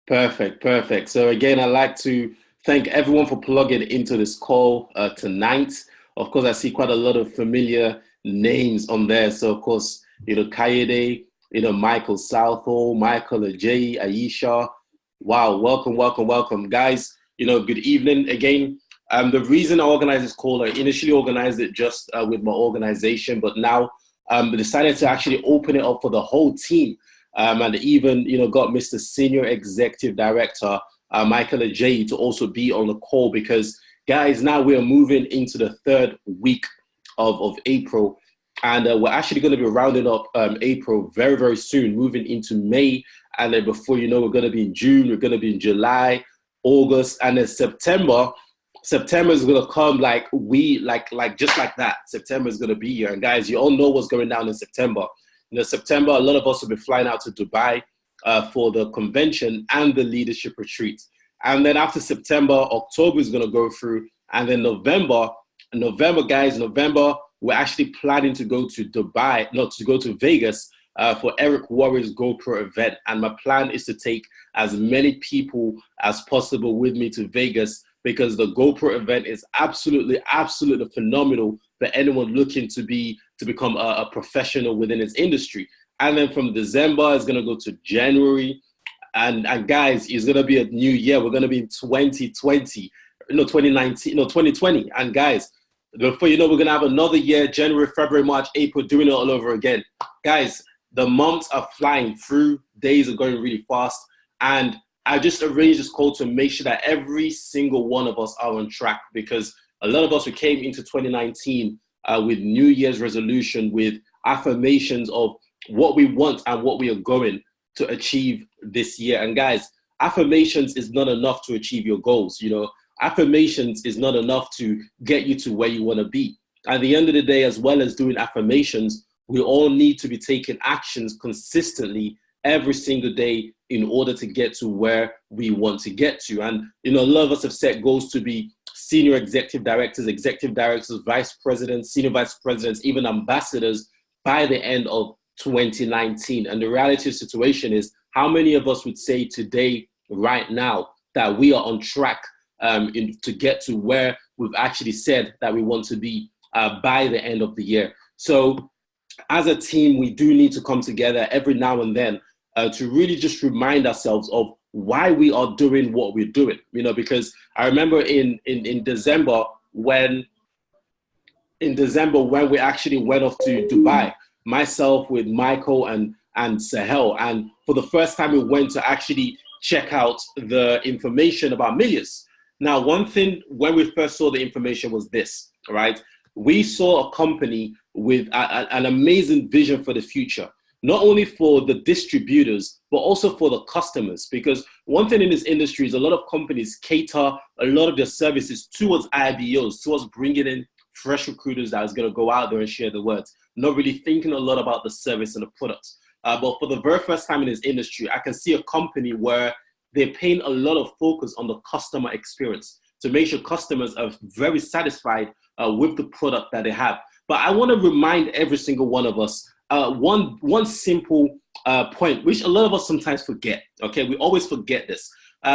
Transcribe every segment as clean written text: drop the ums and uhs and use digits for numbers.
Perfect, perfect. So again, I'd like to thank everyone for plugging into this call tonight. Of course, I see quite a lot of familiar names on there. So of course, Kayode, Michael Southall, Michael Ajay, Aisha. Wow, welcome, welcome, welcome. Guys, good evening again. The reason I organized this call, I initially organized it just with my organization, but now decided to actually open it up for the whole team. And even, got Mr. Senior Executive Director, Michael Ajay, to also be on the call because, guys, now we are moving into the third week of April. And we're actually going to be rounding up April very, very soon, moving into May. And then before you know, we're going to be in June, we're going to be in July, August, and then September. September is going to come like just like that. September is going to be here. And guys, you all know what's going down in September. September, a lot of us will be flying out to Dubai for the convention and the leadership retreat. And then after September, October is going to go through. And then November, we're actually planning to go to Dubai, not to go to Vegas for Eric Warren's GoPro event. And my plan is to take as many people as possible with me to Vegas because the GoPro event is absolutely, absolutely phenomenal for anyone looking to become a professional within its industry. And then from December, it's going to go to January. And guys, it's going to be a new year. We're going to be in 2020, 2020. And guys, before you know, we're going to have another year, January, February, March, April, doing it all over again. Guys, the months are flying through. Days are going really fast. And I just arranged this call to make sure that every single one of us are on track because a lot of us who came into 2019 with New Year's resolution, with affirmations of what we want and what we are going to achieve this year. And guys, affirmations is not enough to achieve your goals. Affirmations is not enough to get you to where you want to be. At the end of the day, as well as doing affirmations, we all need to be taking actions consistently every single day in order to get to where we want to get to. And, a lot of us have set goals to be senior executive directors, vice presidents, senior vice presidents, even ambassadors by the end of 2019. And the reality of the situation is how many of us would say today, right now, that we are on track to get to where we've actually said that we want to be by the end of the year. So as a team, we do need to come together every now and then to really just remind ourselves of why we are doing what we're doing, because I remember in December when we actually went off to Dubai, myself with Michael and Sahel, and for the first time we went to actually check out the information about Melius. Now, one thing when we first saw the information was this, right? We saw a company with an amazing vision for the future, not only for the distributors, but also for the customers. Because one thing in this industry is a lot of companies cater a lot of their services towards IBOs, towards bringing in fresh recruiters that is going to go out there and share the words, not really thinking a lot about the service and the products. But for the very first time in this industry, I can see a company where they're paying a lot of focus on the customer experience to make sure customers are very satisfied with the product that they have. But I want to remind every single one of us one simple point, which a lot of us sometimes forget. Okay, we always forget this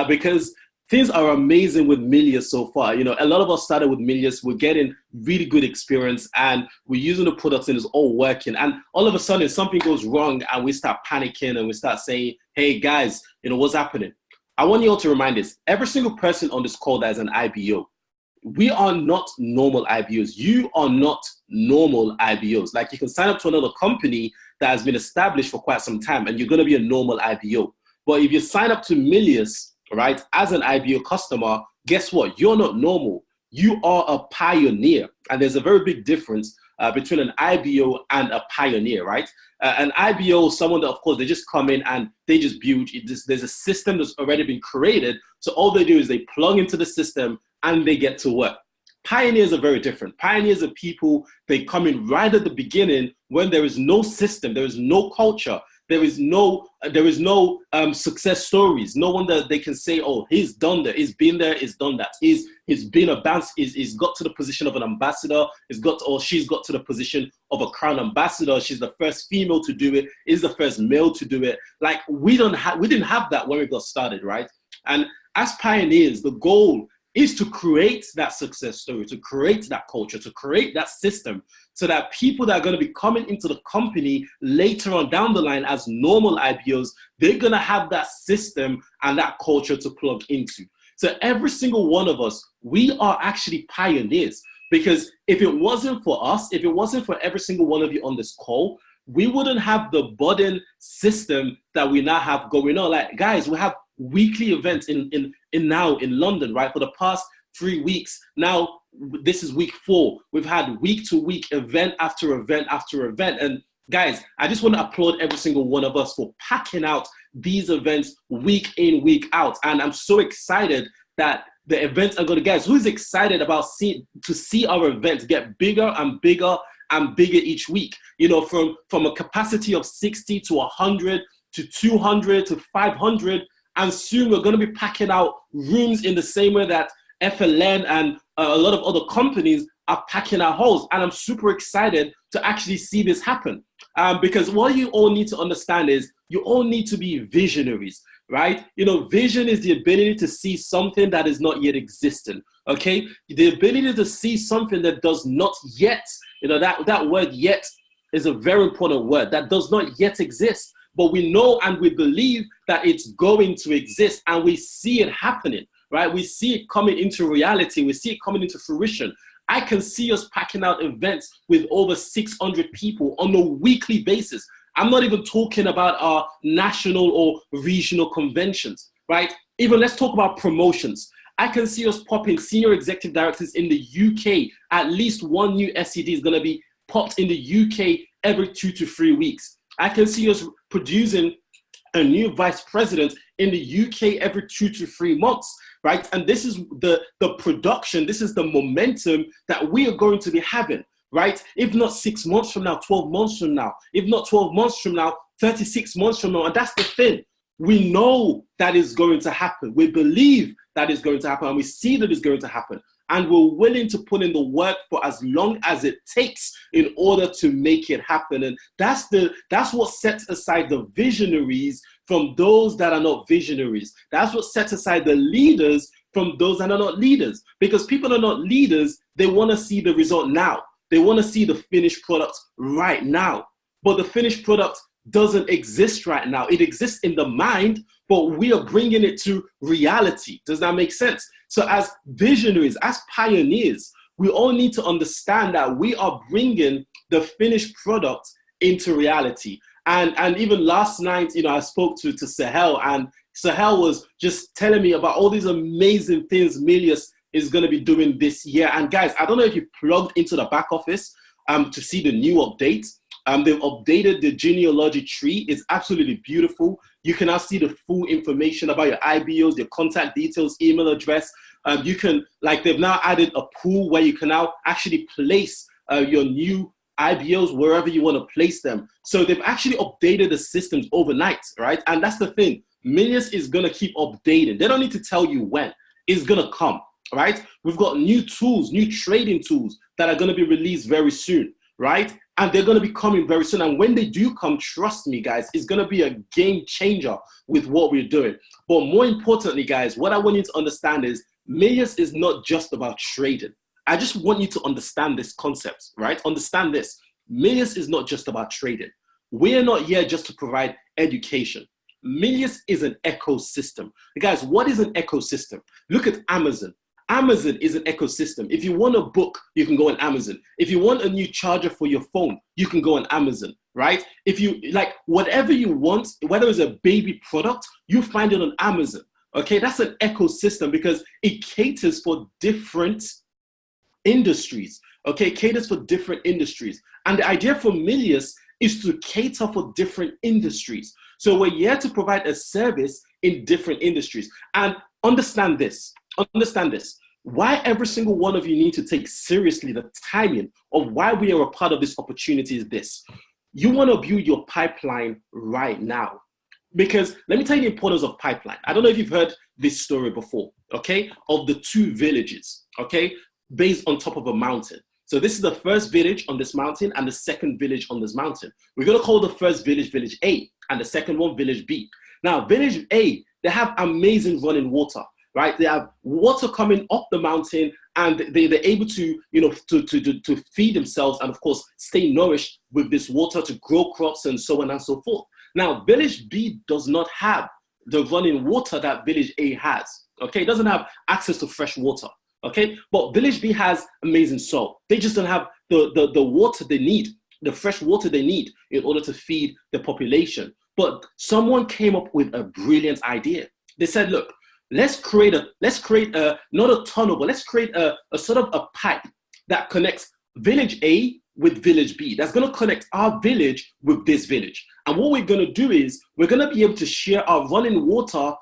because things are amazing with Melius so far. A lot of us started with Melius. We're getting really good experience, and we're using the products, and it's all working. And all of a sudden, something goes wrong, and we start panicking, and we start saying, "Hey, guys, what's happening?" I want you all to remind this. Every single person on this call that is an IBO, we are not normal IBOs. You are not normal IBOs. Like, you can sign up to another company that has been established for quite some time, and you're going to be a normal IBO. But if you sign up to Melius, right, as an IBO customer, guess what? You're not normal. You are a pioneer. And there's a very big difference between an IBO and a pioneer, right? An IBO, someone that, of course, they just come in and they just build. There's a system that's already been created. So all they do is they plug into the system and they get to work. Pioneers are very different. Pioneers are people, they come in right at the beginning when there is no system, there is no culture. There is no success stories. No one that they can say, oh, he's done that, he's been there, he's done that. He's been he's got to the position of an ambassador, she's got to the position of a crown ambassador. She's the first female to do it, is the first male to do it. Like we didn't have that when we got started, right? And as pioneers, the goal is to create that success story, to create that culture, to create that system, so that people that are going to be coming into the company later on down the line as normal IPOs, they're going to have that system and that culture to plug into. So every single one of us, we are actually pioneers, because if it wasn't for us, if it wasn't for every single one of you on this call, we wouldn't have the budding system that we now have going on. Like, guys, we have weekly events in London, right? For the past 3 weeks. Now, this is week 4. We've had week to week, event after event after event. And guys, I just want to applaud every single one of us for packing out these events week in, week out. And I'm so excited that the events are going to, guys, who's excited about to see our events get bigger and bigger and bigger each week? You know, from a capacity of 60 to 100 to 200 to 500. And soon we're going to be packing out rooms in the same way that FLN and a lot of other companies are packing out halls. And I'm super excited to actually see this happen. Because what you all need to understand is you all need to be visionaries, right? You know, vision is the ability to see something that is not yet existent, okay? The ability to see something that does not yet, you know, that word yet is a very important word, that does not yet exist. But we know and we believe that it's going to exist, and we see it happening, right? We see it coming into reality. We see it coming into fruition. I can see us packing out events with over 600 people on a weekly basis. I'm not even talking about our national or regional conventions, right? Even let's talk about promotions. I can see us popping senior executive directors in the UK. At least one new SED is going to be popped in the UK every 2 to 3 weeks. I can see us producing a new vice president in the UK every 2 to 3 months, right? And this is the production, this is the momentum that we are going to be having, right? If not 6 months from now, 12 months from now, if not 12 months from now, 36 months from now. And that's the thing. We know that is going to happen. We believe that is going to happen, and we see that it's going to happen. And we're willing to put in the work for as long as it takes in order to make it happen. And that's what sets aside the visionaries from those that are not visionaries. That's what sets aside the leaders from those that are not leaders. Because people are not leaders, they want to see the result now. They want to see the finished product right now. But the finished product doesn't exist right now. It exists in the mind, but we are bringing it to reality. Does that make sense? So as visionaries, as pioneers, we all need to understand that we are bringing the finished product into reality. And even last night, you know, I spoke to Sahel, and Sahel was just telling me about all these amazing things Melius is going to be doing this year. And guys, I don't know if you plugged into the back office to see the new updates. They've updated the genealogy tree. It's absolutely beautiful. You can now see the full information about your IBOs, your contact details, email address. You can, like, they've now added a pool where you can now actually place your new IBOs wherever you want to place them. So they've actually updated the systems overnight, right? And that's the thing. Melius is going to keep updating. They don't need to tell you when. It's going to come, right? We've got new tools, new trading tools that are going to be released very soon, right? And they're going to be coming very soon. And when they do come, trust me, guys, it's going to be a game changer with what we're doing. But more importantly, guys, what I want you to understand is Melius is not just about trading. I just want you to understand this concept, right? Understand this. Melius is not just about trading. We're not here just to provide education. Melius is an ecosystem. Guys, what is an ecosystem? Look at Amazon. Amazon is an ecosystem. If you want a book, you can go on Amazon. If you want a new charger for your phone, you can go on Amazon, right? If you like whatever you want, whether it's a baby product, you find it on Amazon. Okay, that's an ecosystem because it caters for different industries. Okay, caters for different industries. And the idea for Melius is to cater for different industries. So we're here to provide a service in different industries. And understand this. Why every single one of you need to take seriously the timing of why we are a part of this opportunity is this. You want to build your pipeline right now. Because let me tell you the importance of pipeline. I don't know if you've heard this story before, okay, of the two villages, okay, based on top of a mountain. So this is the first village on this mountain and the second village on this mountain. We're going to call the first village Village A and the second one Village B. Now, Village A, they have amazing running water, right? They have water coming up the mountain and they're able to, you know, to feed themselves and, of course, stay nourished with this water to grow crops and so on and so forth. Now, Village B does not have the running water that Village A has, okay? It doesn't have access to fresh water, okay? But Village B has amazing soil. They just don't have the water they need, the fresh water they need in order to feed the population. But someone came up with a brilliant idea. They said, look, let's create not a tunnel, but let's create a sort of a pipe that connects Village A with Village B. That's going to connect our village with this village. And what we're going to do is we're going to be able to share our running water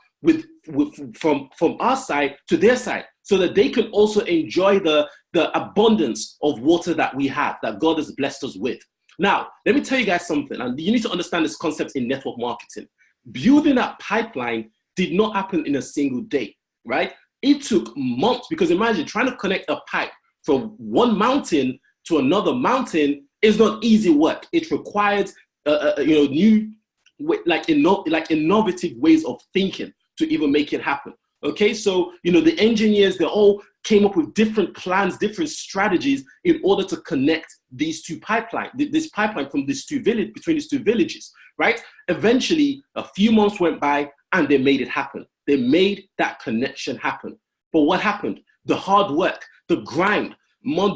from our side to their side so that they can also enjoy the abundance of water that we have, that God has blessed us with. Now, let me tell you guys something, and you need to understand this concept in network marketing. Building that pipeline did not happen in a single day, right? It took months, because imagine trying to connect a pipe from one mountain to another mountain is not easy work. It requires, new, innovative ways of thinking to even make it happen. Okay, so, the engineers, they all came up with different plans, different strategies in order to connect these two pipelines, this pipeline from between these two villages, right? Eventually, a few months went by and they made it happen. They made that connection happen. But what happened? The hard work, the grind,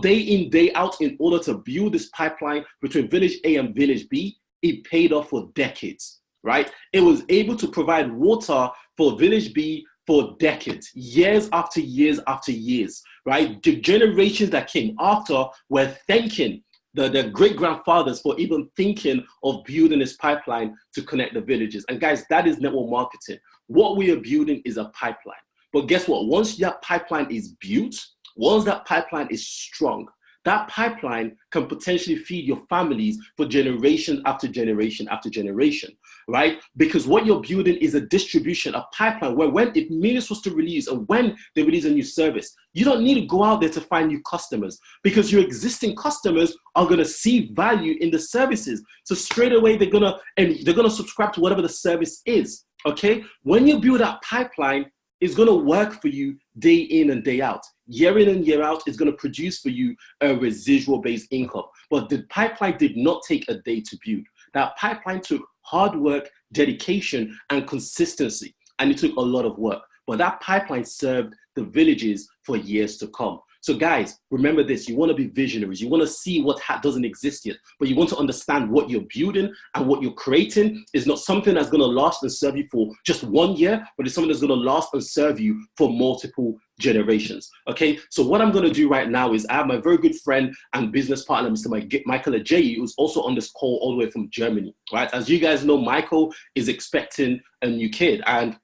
day in, day out, in order to build this pipeline between Village A and Village B, it paid off for decades, right? It was able to provide water for Village B for decades, years after years after years, right? The generations that came after were thanking the great-grandfathers for even thinking of building this pipeline to connect the villages. And guys, that is network marketing. What we are building is a pipeline. But guess what? Once that pipeline is built, once that pipeline is strong, that pipeline can potentially feed your families for generation after generation after generation, right? Because what you're building is a distribution, a pipeline where if Melius was to release and when they release a new service, you don't need to go out there to find new customers because your existing customers are going to see value in the services. So straight away, they're going to subscribe to whatever the service is, okay? When you build that pipeline, it's going to work for you day in and day out. Year in and year out, it's going to produce for you a residual-based income. But the pipeline did not take a day to build. That pipeline took hard work, dedication, and consistency. And it took a lot of work. But that pipeline served the villages for years to come. So guys, remember this, you want to be visionaries. You want to see what doesn't exist yet, but you want to understand what you're building and what you're creating is not something that's going to last and serve you for just 1 year, but it's something that's going to last and serve you for multiple generations. Okay, so what I'm going to do right now is I have my very good friend and business partner, Mr. Michael Ajayi, who's also on this call all the way from Germany, right? As you guys know, Michael is expecting a new kid, and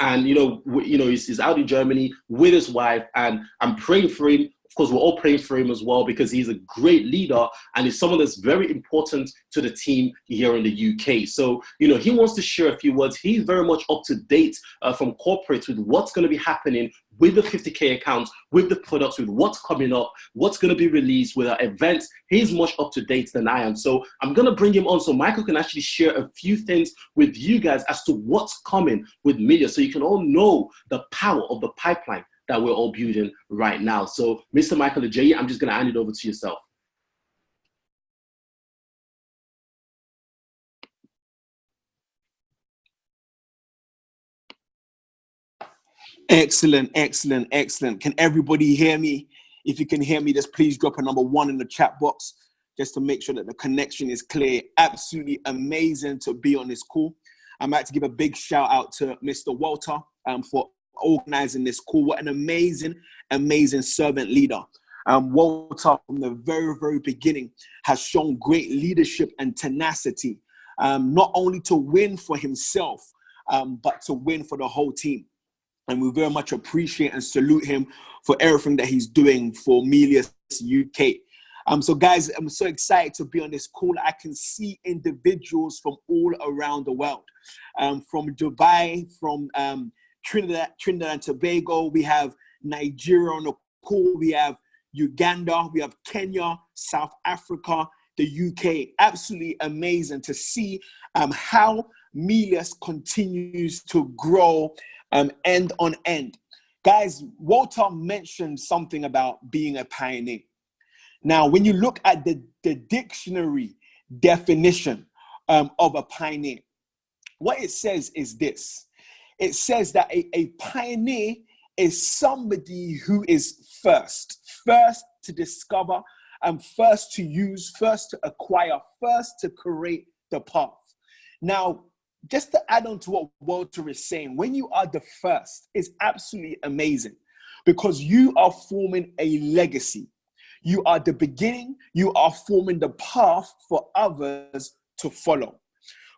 he's out in Germany with his wife, and I'm praying for him. Of course, we're all praying for him as well because he's a great leader and he's someone that's very important to the team here in the UK. So, he wants to share a few words. He's very much up to date from corporate with what's going to be happening with the 50K accounts, with the products, with what's coming up, what's going to be released with our events. He's much up to date than I am. So I'm going to bring him on so Michael can actually share a few things with you guys as to what's coming with Melius, so you can all know the power of the pipeline that we're all building right now. So Mr. Michael Ajayi, I'm just going to hand it over to yourself. Excellent, excellent, excellent. Can everybody hear me? If you can hear me, just please drop a number 1 in the chat box just to make sure that the connection is clear. Absolutely amazing to be on this call. I'd like to give a big shout out to Mr. Walter for organizing this call. What an amazing, amazing servant leader. Walter, from the very, very beginning, has shown great leadership and tenacity, not only to win for himself, but to win for the whole team. And we very much appreciate and salute him for everything that he's doing for Melius UK. So guys, I'm so excited to be on this call. I can see individuals from all around the world, from Dubai, from Trinidad and Tobago. We have Nigeria on the call. We have Uganda. We have Kenya, South Africa, the UK. Absolutely amazing to see how Melius continues to grow end on end. Guys, Walter mentioned something about being a pioneer. Now, when you look at the dictionary definition of a pioneer, what it says is this. It says that a pioneer is somebody who is first to discover, first to use, first to acquire, first to create the path. Now, just to add on to what Walter is saying, when you are the first, it's absolutely amazing because you are forming a legacy. You are the beginning. You are forming the path for others to follow.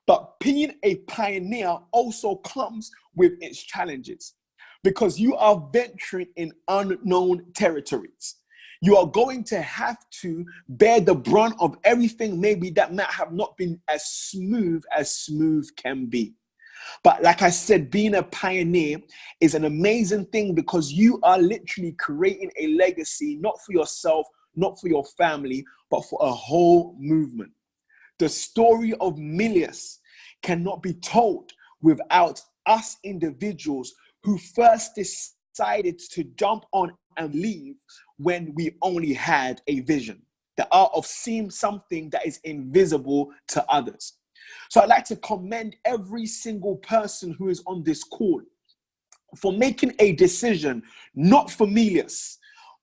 But being a pioneer also comes with its challenges because you are venturing in unknown territories. You are going to have to bear the brunt of everything maybe that might have not been as smooth can be. But like I said, being a pioneer is an amazing thing because you are literally creating a legacy, not for yourself, not for your family, but for a whole movement. The story of Melius cannot be told without us individuals who first decided to jump on and leave when we only had a vision, the art of seeing something that is invisible to others. So I'd like to commend every single person who is on this call for making a decision, not for Melius,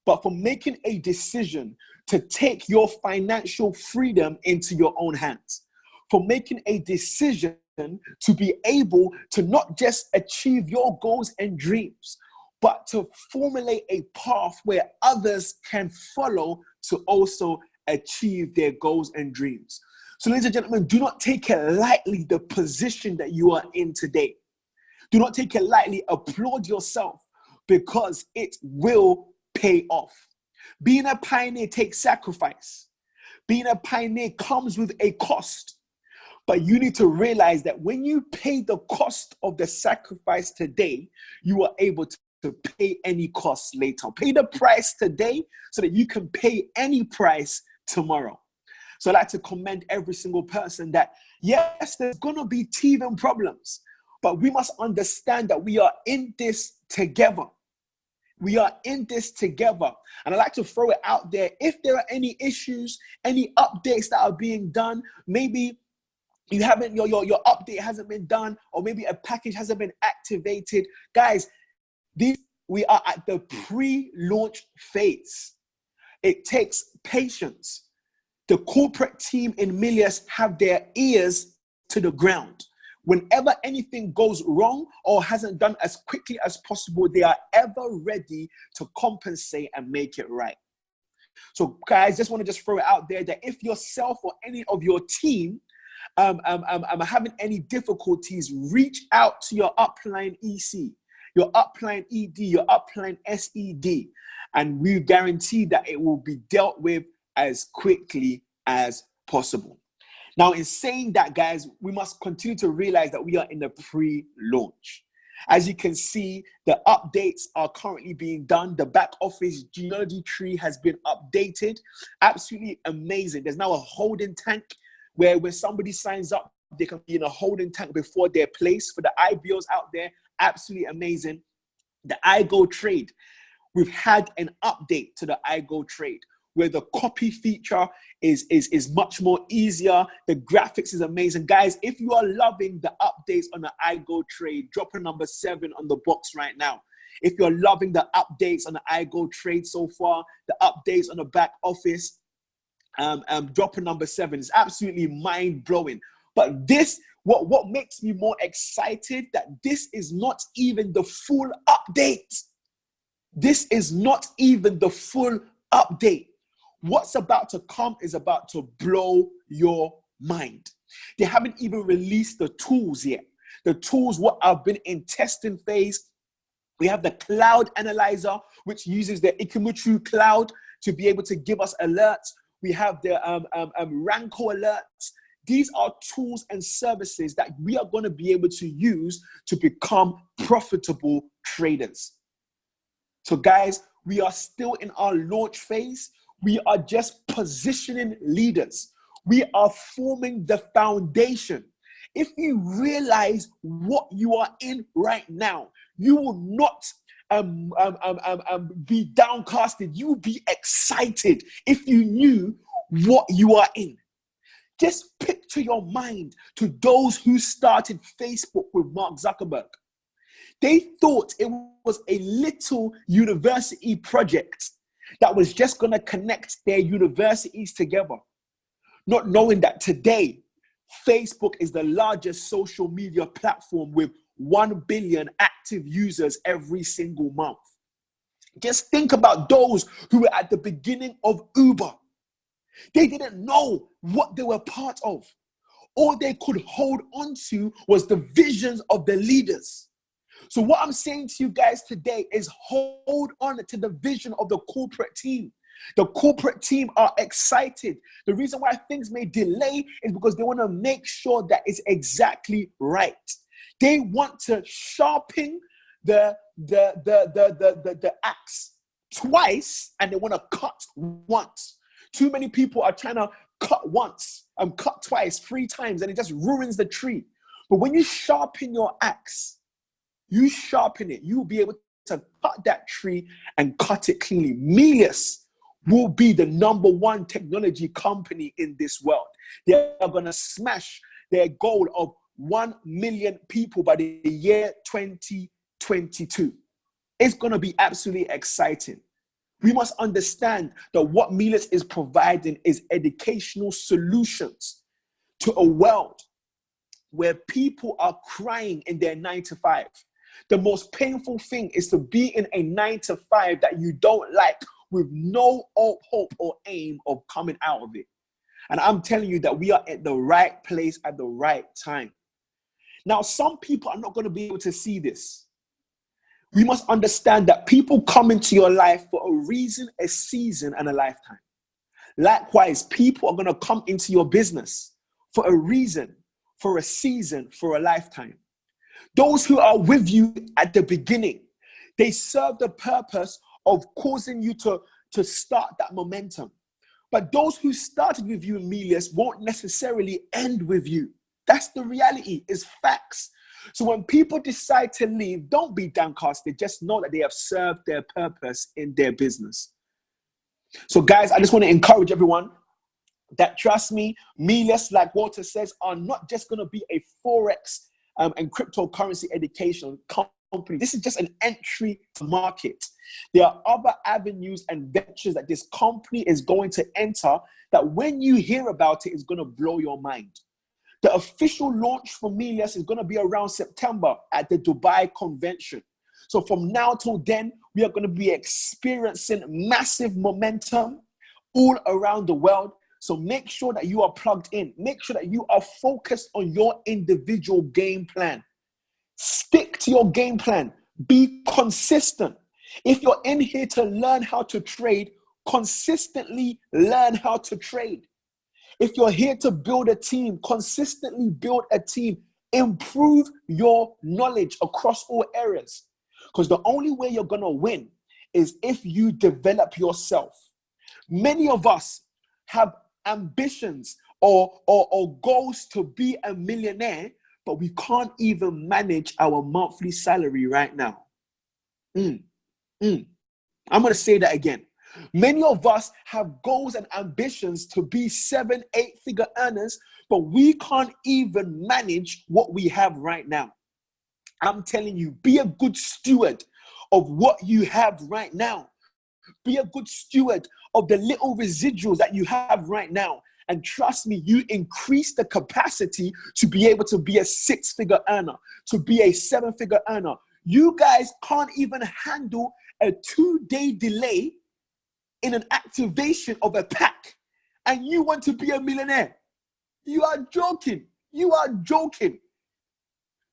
but for making a decision to take your financial freedom into your own hands, for making a decision to be able to not just achieve your goals and dreams, but to formulate a path where others can follow to also achieve their goals and dreams. So ladies and gentlemen, do not take it lightly, the position that you are in today. Do not take it lightly. Applaud yourself because it will pay off. Being a pioneer takes sacrifice. Being a pioneer comes with a cost. But you need to realize that when you pay the cost of the sacrifice today, you are able to pay any cost later. Pay the price today so that you can pay any price tomorrow. So I'd like to commend every single person that, yes, there's going to be teething problems, but we must understand that we are in this together. We are in this together. And I'd like to throw it out there. If there are any issues, any updates that are being done, maybe you haven't, your update hasn't been done, or maybe a package hasn't been activated. Guys, we are at the pre-launch phase. It takes patience. The corporate team in Melius have their ears to the ground. Whenever anything goes wrong or hasn't done as quickly as possible, they are ever ready to compensate and make it right. So guys, just want to throw it out there that if yourself or any of your team having any difficulties, reach out to your upline EC, your upline ED, your upline SED, and we guarantee that it will be dealt with as quickly as possible. Now, in saying that, guys, we must continue to realize that we are in the pre-launch. As you can see, the updates are currently being done. The back office genealogy tree has been updated. Absolutely amazing. There's now a holding tank where when somebody signs up, they can be in a holding tank before their place. For the IBOs out there, absolutely amazing. The iGo trade, we've had an update to the iGo trade where the copy feature is much more easier. The graphics is amazing. Guys, if you are loving the updates on the iGo trade, drop a number 7 on the box right now. If you're loving the updates on the iGo trade so far, the updates on the back office, drop a number 7. It's absolutely mind-blowing. But this, what makes me more excited, that this is not even the full update. This is not even the full update. What's about to come is about to blow your mind. They haven't even released the tools yet. The tools, what have been in testing phase. We have the cloud analyzer, which uses the Ikemuchu cloud to be able to give us alerts. We have the Ranko alerts. These are tools and services that we are going to be able to use to become profitable traders. So guys, we are still in our launch phase. We are just positioning leaders. We are forming the foundation. If you realize what you are in right now, you will not be downcasted. You will be excited if you knew what you are in. Just picture your mind to those who started Facebook with Mark Zuckerberg. They thought it was a little university project that was just going to connect their universities together, not knowing that today, Facebook is the largest social media platform with 1 billion active users every single month. Just think about those who were at the beginning of Uber. They didn't know what they were part of. All they could hold on to was the visions of the leaders. So what I'm saying to you guys today is hold on to the vision of the corporate team. The corporate team are excited. The reason why things may delay is because they want to make sure that it's exactly right. They want to sharpen the axe twice, and they want to cut once. Too many people are trying to cut once and cut twice, 3 times, and it just ruins the tree. But when you sharpen your axe, you sharpen it, you'll be able to cut that tree and cut it cleanly. Melius will be the #1 technology company in this world. They are going to smash their goal of 1 million people by the year 2022. It's going to be absolutely exciting. We must understand that what Melius is providing is educational solutions to a world where people are crying in their 9 to 5. The most painful thing is to be in a 9 to 5 that you don't like, with no hope or aim of coming out of it. And I'm telling you that we are at the right place at the right time. Now, some people are not going to be able to see this. We must understand that people come into your life for a reason, a season, and a lifetime. Likewise, people are going to come into your business for a reason, for a season, for a lifetime. Those who are with you at the beginning, they serve the purpose of causing you to start that momentum. But those who started with you in Melius won't necessarily end with you. That's the reality, it's facts. So when people decide to leave, don't be downcasted. Just know that they have served their purpose in their business. So guys, I just want to encourage everyone that, trust me, Melius, like Walter says, are not just going to be a Forex and cryptocurrency education company. This is just an entry to market. There are other avenues and ventures that this company is going to enter that when you hear about it, is going to blow your mind. The official launch for Melius is going to be around September at the Dubai convention. So from now till then, we are going to be experiencing massive momentum all around the world. So make sure that you are plugged in. Make sure that you are focused on your individual game plan. Stick to your game plan. Be consistent. If you're in here to learn how to trade, consistently learn how to trade. If you're here to build a team, consistently build a team. Improve your knowledge across all areas. Because the only way you're going to win is if you develop yourself. Many of us have ambitions or goals to be a millionaire, but we can't even manage our monthly salary right now. I'm going to say that again. Many of us have goals and ambitions to be 7, 8-figure earners, but we can't even manage what we have right now. I'm telling you, be a good steward of what you have right now. Be a good steward of the little residuals that you have right now. And trust me, you increase the capacity to be able to be a 6-figure earner, to be a 7-figure earner. You guys can't even handle a 2-day delay in an activation of a pack, and you want to be a millionaire. You are joking. You are joking.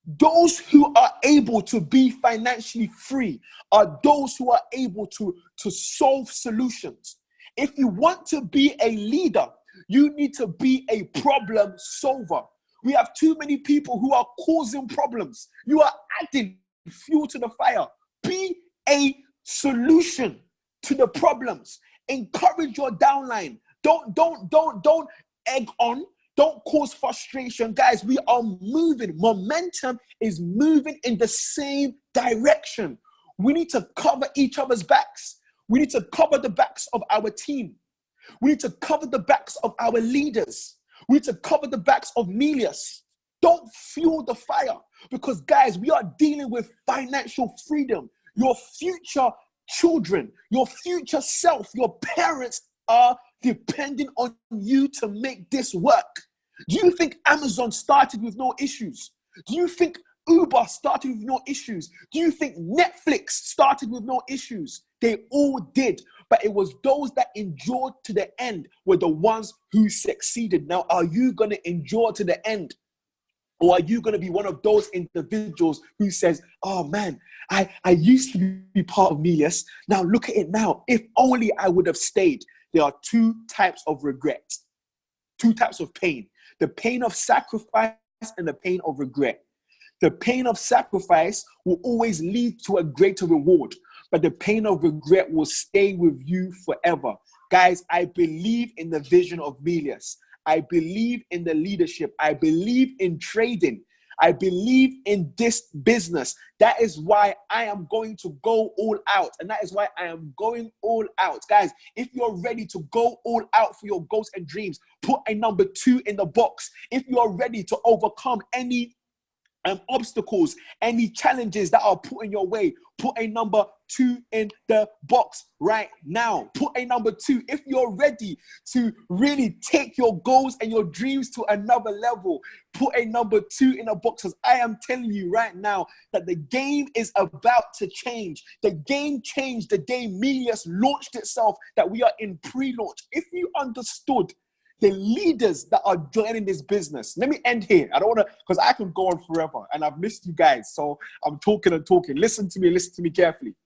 Those who are able to be financially free are those who are able to solve solutions. If you want to be a leader, you need to be a problem solver. We have too many people who are causing problems. You are adding fuel to the fire. Be a solution to the problems. Encourage your downline. Don't egg on. Don't cause frustration. Guys, we are moving. Momentum is moving in the same direction. We need to cover each other's backs. We need to cover the backs of our team. We need to cover the backs of our leaders. We need to cover the backs of Melius. Don't fuel the fire, because guys, we are dealing with financial freedom. Your future children, your future self, your parents are depending on you to make this work. Do you think Amazon started with no issues? Do you think Uber started with no issues? Do you think Netflix started with no issues? They all did. But it was those that endured to the end were the ones who succeeded. Now, are you going to endure to the end? Or are you going to be one of those individuals who says, oh man, I used to be part of Melius. Now look at it now. If only I would have stayed. There are two types of regret, two types of pain. The pain of sacrifice and the pain of regret. The pain of sacrifice will always lead to a greater reward, but the pain of regret will stay with you forever. Guys, I believe in the vision of Melius. I believe in the leadership. I believe in trading. I believe in this business. That is why I am going to go all out. And that is why I am going all out. Guys, if you're ready to go all out for your goals and dreams, put a number 2 in the box. If you're ready to overcome any obstacles, any challenges that are put in your way, put a number 2 in the box right now. Put a number 2. If you're ready to really take your goals and your dreams to another level, put a number 2 in the box. Because I am telling you right now that the game is about to change. The game changed the day Melius launched itself, that we are in pre-launch. If you understood the leaders that are joining this business. Let me end here. I don't want to, because I can go on forever and I've missed you guys. So I'm talking and talking. Listen to me carefully.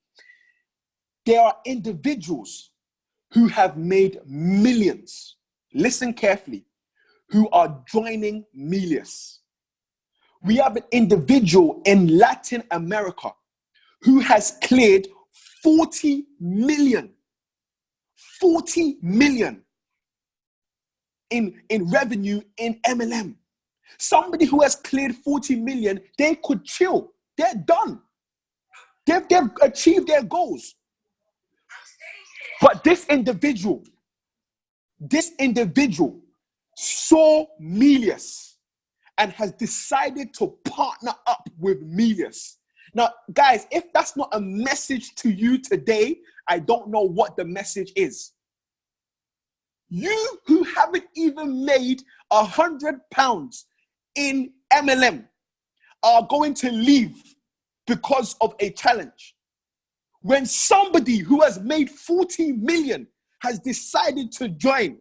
There are individuals who have made millions. Listen carefully. Who are joining Melius. We have an individual in Latin America who has cleared 40 million. 40 million. In revenue in MLM. Somebody who has cleared 40 million, they could chill. They're done. They've achieved their goals. But this individual saw Melius and has decided to partner up with Melius. Now, guys, if that's not a message to you today, I don't know what the message is. You who haven't even made £100 in MLM are going to leave because of a challenge. When somebody who has made 40 million has decided to join,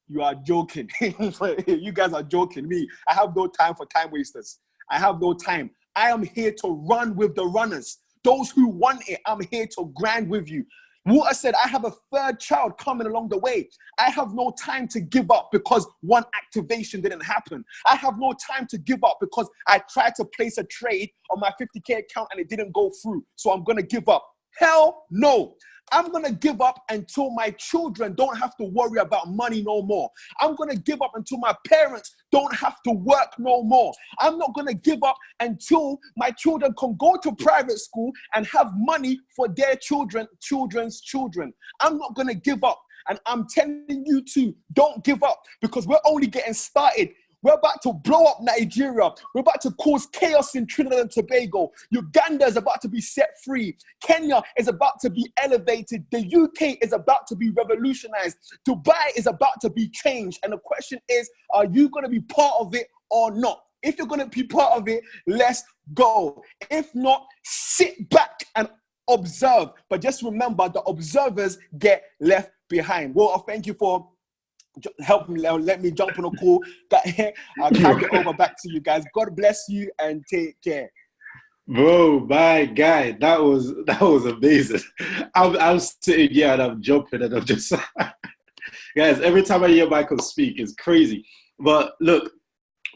you are joking. You guys are joking. Me, I have no time for time wasters. I have no time. I am here to run with the runners. Those who want it, I'm here to grind with you. Walter said, I have a third child coming along the way. I have no time to give up because one activation didn't happen. I have no time to give up because I tried to place a trade on my 50K account and it didn't go through. So I'm going to give up. Hell no. I'm going to give up until my children don't have to worry about money no more. I'm going to give up until my parents don't have to work no more. I'm not going to give up until my children can go to private school and have money for their children's children. I'm not going to give up. And I'm telling you to don't give up, because we're only getting started. We're about to blow up Nigeria. We're about to cause chaos in Trinidad and Tobago. Uganda is about to be set free. Kenya is about to be elevated. The UK is about to be revolutionized. Dubai is about to be changed. And the question is, are you going to be part of it or not? If you're going to be part of it, let's go. If not, sit back and observe. But just remember, the observers get left behind. Well, thank you for help me, let me jump on a call. I'll hand it over back to you guys. God bless you and take care. Bro, my guy, that was amazing. I'm sitting here and I'm jumping and I'm just guys, every time I hear Michael speak, it's crazy. But look,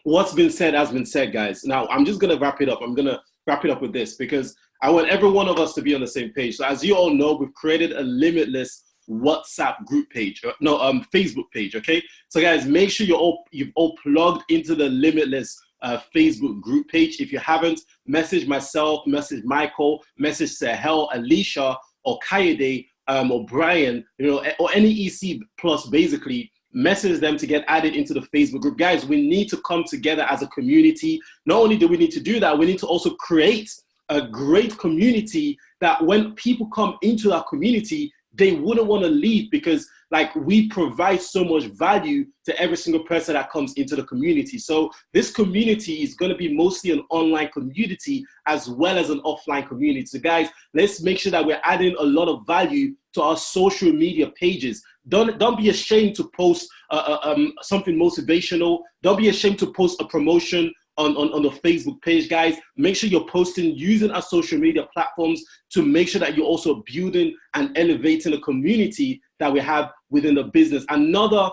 what's been said has been said, guys. Now I'm just gonna wrap it up. I'm gonna wrap it up with this because I want every one of us to be on the same page. So as you all know, we've created a Limitless WhatsApp group page, Facebook page. Okay, so guys, make sure you've all plugged into the Limitless Facebook group page. If you haven't, message myself, message Michael, message Sahel, Alicia, or Kayode, or Brian, or any EC plus, basically. Message them to get added into the Facebook group. Guys, we need to come together as a community. Not only do we need to do that, we need to also create a great community that when people come into our community, they wouldn't want to leave because like we provide so much value to every single person that comes into the community. So this community is going to be mostly an online community as well as an offline community. So guys, let's make sure that we're adding a lot of value to our social media pages. Don't be ashamed to post something motivational. Don't be ashamed to post a promotion on the Facebook page, guys. Make sure you're posting using our social media platforms to make sure that you're also building and elevating a community that we have within the business. Another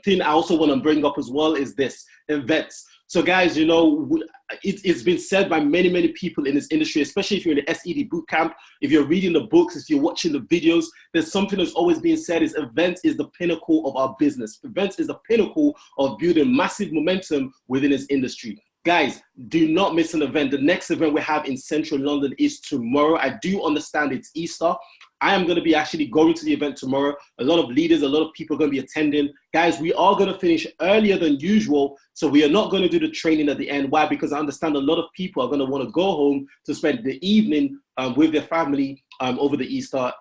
thing I also want to bring up as well is this: events. So guys, it's been said by many people in this industry, especially if you're in the SED bootcamp, if you're reading the books, if you're watching the videos, there's something that's always being said is events is the pinnacle of our business. Events is the pinnacle of building massive momentum within this industry. Guys, do not miss an event. The next event we have in central London is tomorrow. I do understand it's Easter. I am going to be actually going to the event tomorrow. A lot of leaders, a lot of people are going to be attending. Guys, we are going to finish earlier than usual. So we are not going to do the training at the end. Why? Because I understand a lot of people are going to want to go home to spend the evening with their family over the Easter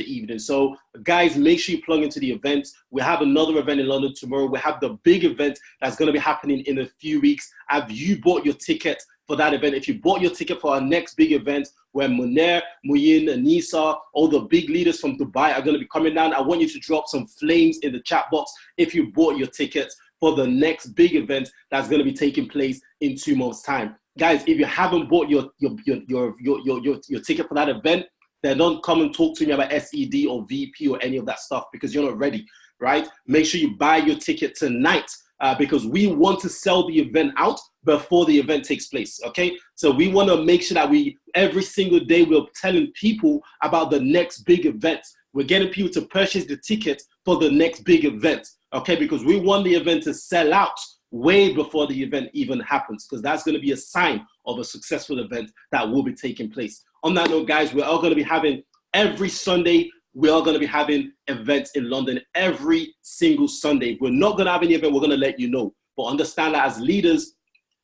evening. So guys, make sure you plug into the event. We have another event in London tomorrow. We have the big event that's going to be happening in a few weeks. Have you bought your ticket for that event? If you bought your ticket for our next big event, where Munir, Muyin, Anissa, all the big leaders from Dubai are going to be coming down, I want you to drop some flames in the chat box if you bought your tickets for the next big event that's going to be taking place in 2 months' time. Guys, if you haven't bought your ticket for that event, then don't come and talk to me about SED or VP or any of that stuff because you're not ready, right? Make sure you buy your ticket tonight because we want to sell the event out before the event takes place, okay? So we want to make sure that every single day we're telling people about the next big event. We're getting people to purchase the ticket for the next big event, okay? Because we want the event to sell out way before the event even happens because that's going to be a sign of a successful event that will be taking place. On that note, guys, we're all going to be having every Sunday, we are going to be having events in London every single Sunday. If we're not going to have any event, we're going to let you know. But understand that as leaders,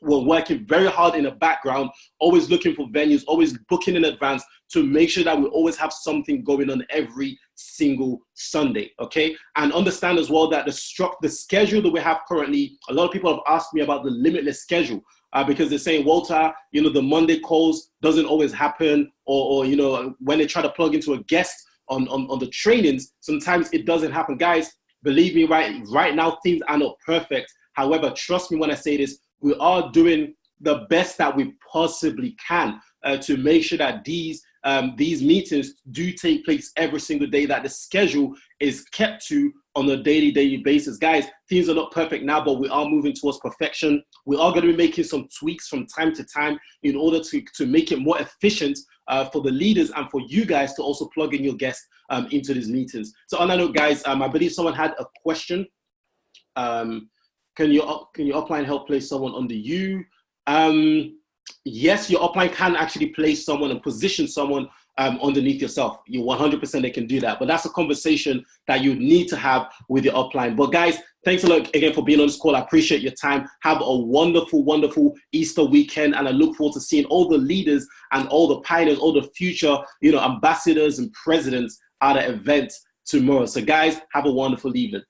we're working very hard in the background, always looking for venues, always booking in advance to make sure that we always have something going on every single Sunday, okay? And understand as well that the schedule that we have currently, a lot of people have asked me about the Limitless schedule because they're saying, Walter, the Monday calls doesn't always happen or when they try to plug into a guest on the trainings, sometimes it doesn't happen. Guys, believe me, right now, things are not perfect. However, trust me when I say this, we are doing the best that we possibly can to make sure that these meetings do take place every single day, that the schedule is kept to on a daily basis. Guys, things are not perfect now, but we are moving towards perfection. We are going to be making some tweaks from time to time in order to make it more efficient for the leaders and for you guys to also plug in your guests into these meetings. So on that note, guys, I believe someone had a question. Can your upline help place someone under you? Yes, your upline can actually place someone and position someone underneath yourself. You 100% they can do that. But that's a conversation that you need to have with your upline. But guys, thanks a lot again for being on this call. I appreciate your time. Have a wonderful, wonderful Easter weekend. And I look forward to seeing all the leaders and all the pioneers, all the future, ambassadors and presidents at the event tomorrow. So guys, have a wonderful evening.